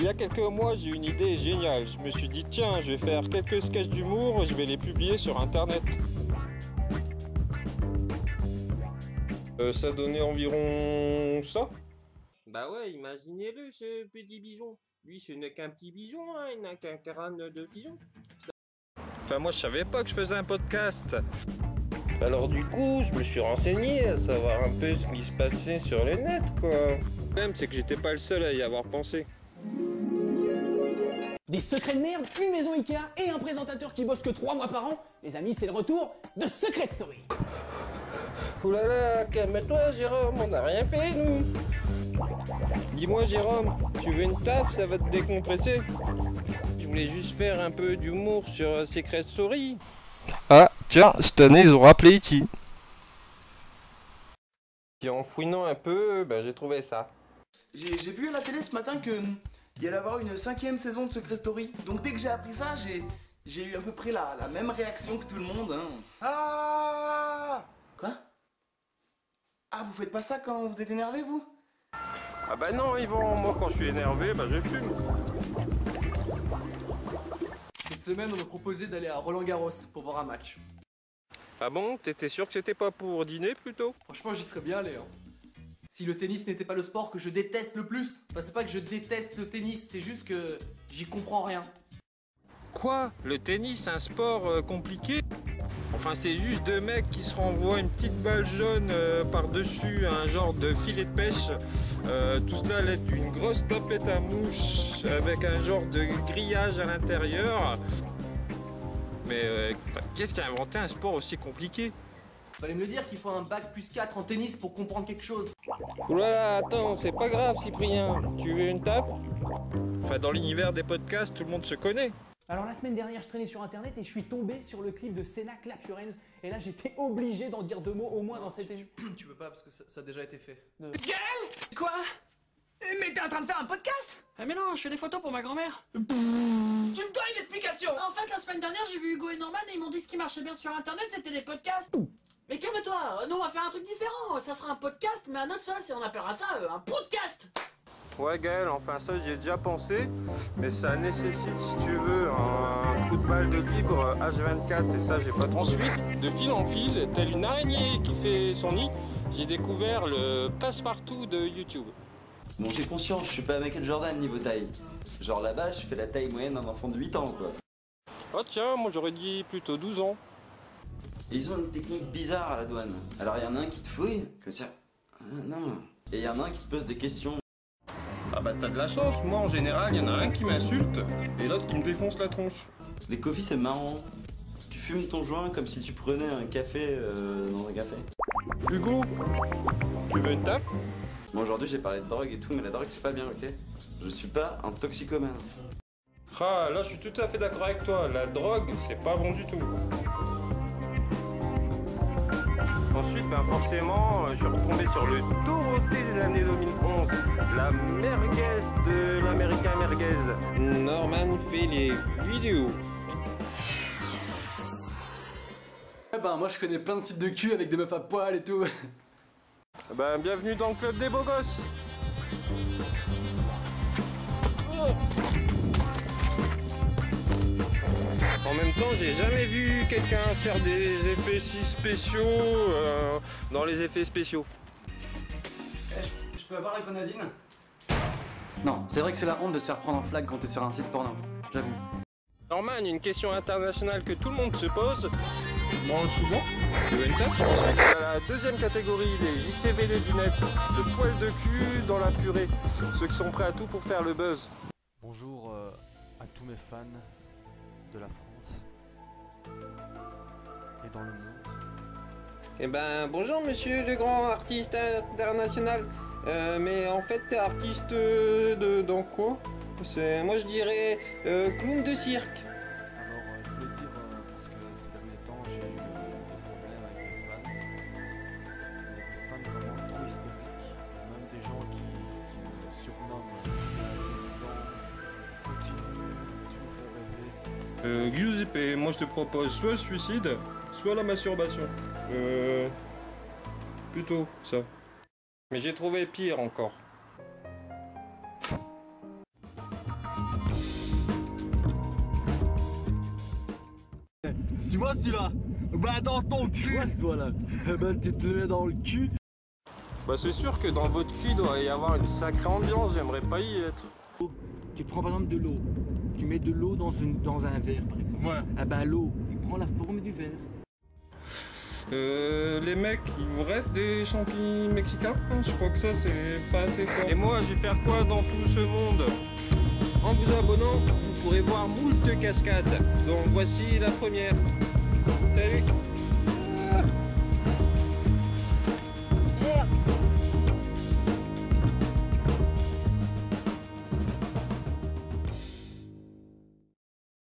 Il y a quelques mois, j'ai eu une idée géniale. Je me suis dit, tiens, je vais faire quelques sketchs d'humour et je vais les publier sur internet. Ça donnait environ ça. Bah ouais, imaginez-le, ce petit pigeon. Lui, ce n'est qu'un petit pigeon, hein, il n'a qu'un crâne de pigeon. Enfin, moi, je savais pas que je faisais un podcast. Alors du coup, je me suis renseigné à savoir un peu ce qui se passait sur le net, quoi. Le problème, c'est que j'étais pas le seul à y avoir pensé. Des secrets de merde, une maison Ikea et un présentateur qui bosse que 3 mois par an. Les amis, c'est le retour de Secret Story. Oulala, calme-toi Jérôme, on n'a rien fait nous. Dis-moi Jérôme, tu veux une taf, ça va te décompresser. Je voulais juste faire un peu d'humour sur Secret Story. Ah, tiens, cette année ils ont rappelé E.T. Puis en fouinant un peu, j'ai trouvé ça. J'ai vu à la télé ce matin que il y allait avoir une 5e saison de Secret Story. Donc dès que j'ai appris ça, j'ai eu à peu près la même réaction que tout le monde. Hein. Ah! Quoi? Ah, vous faites pas ça quand vous êtes énervé, vous? Ah bah non Yvan, moi quand je suis énervé, je fume. Cette semaine, on m'a proposé d'aller à Roland-Garros pour voir un match. Ah bon, t'étais sûr que c'était pas pour dîner plutôt? Franchement, j'y serais bien allé. Hein. Si le tennis n'était pas le sport que je déteste le plus. Enfin, c'est pas que je déteste le tennis, c'est juste que j'y comprends rien. Quoi? Le tennis, un sport compliqué? Enfin, c'est juste deux mecs qui se renvoient une petite balle jaune par-dessus un genre de filet de pêche. Tout cela à l'aide d'une grosse tapette à mouche avec un genre de grillage à l'intérieur. Mais qu'est-ce qui a inventé un sport aussi compliqué? Fallait me le dire qu'il faut un bac plus 4 en tennis pour comprendre quelque chose. Oulala, attends, c'est pas grave Cyprien. Tu veux une taf? Enfin, dans l'univers des podcasts, tout le monde se connaît. Alors la semaine dernière, je traînais sur internet et je suis tombé sur le clip de Senna Clap Your Hands. Et là, j'étais obligé d'en dire 2 mots au moins dans cette émission. Tu peux pas parce que ça a déjà été fait. Quoi? Mais t'es en train de faire un podcast? Ah mais non, je fais des photos pour ma grand-mère. Tu me dois une explication! En fait, la semaine dernière, j'ai vu Hugo et Norman et ils m'ont dit que ce qui marchait bien sur internet, c'était les podcasts. Mais calme-toi, nous on va faire un truc différent. Ça sera un podcast, mais un autre seul, on appellera ça un podcast. Ouais Gaël, enfin ça j'y ai déjà pensé, mais ça nécessite si tu veux un trou de balle de libre H24 et ça j'ai pas trop. Ensuite, de fil en fil, telle une araignée qui fait son nid, j'ai découvert le passe-partout de YouTube. Bon, j'ai conscience, je suis pas Michael Jordan niveau taille. Genre là-bas, je fais la taille moyenne d'un enfant de 8 ans quoi. Oh tiens, moi j'aurais dit plutôt 12 ans. Et ils ont une technique bizarre à la douane. Alors il y en a un qui te fouille, comme ça. Non. Et il y en a un qui te pose des questions. Ah bah t'as de la chance, moi en général, il y en a un qui m'insulte et l'autre qui me défonce la tronche. Les coffees c'est marrant. Tu fumes ton joint comme si tu prenais un café dans un café. Hugo, tu veux une taf? Bon aujourd'hui j'ai parlé de drogue et tout, mais la drogue c'est pas bien, ok? Je suis pas un toxicomane. Ah là je suis tout à fait d'accord avec toi, la drogue c'est pas bon du tout. Ensuite, forcément, je suis retombé sur le Dorothée des années 2011, la merguez de l'Américain merguez. Norman fait les vidéos. Ouais, moi je connais plein de sites de cul avec des meufs à poil et tout. Bienvenue dans le club des beaux gosses. En même temps, j'ai jamais vu quelqu'un faire des effets si spéciaux dans les effets spéciaux. Je peux avoir la grenadine? Non, c'est vrai que c'est la honte de se faire prendre en flag quand t'es sur un site porno, j'avoue. Norman, une question internationale que tout le monde se pose. Tu branles souvent? Tu veux une taf? Ensuite, la deuxième catégorie, les JCVD du net, de poils de cul dans la purée. Ceux qui sont prêts à tout pour faire le buzz. Bonjour à tous mes fans de la France et dans le monde. Bonjour monsieur le grand artiste international. Mais en fait, t'es artiste dans quoi? Moi je dirais clown de cirque. Alors je voulais dire, parce que ces derniers temps j'ai eu des problèmes avec des fans vraiment trop hystériques, même des gens qui me surnomment continue, tu me fais rêver. Giuseppe, moi je te propose soit le suicide, soit la masturbation. Plutôt ça. Mais j'ai trouvé pire encore. vois celui-là? Bah dans ton cul. Toi là. Bah tu te mets dans le cul. Bah c'est sûr que dans votre cul, il doit y avoir une sacrée ambiance, j'aimerais pas y être. Tu prends par exemple de l'eau. Tu mets de l'eau dans un verre par exemple. Ouais. Ah bah l'eau, il prend la forme du verre. Les mecs, il vous reste des champignons mexicains? Je crois que ça c'est pas assez fort. Et moi, je vais faire quoi dans tout ce monde? En vous abonnant, vous pourrez voir moult cascades. Donc voici la première. Salut!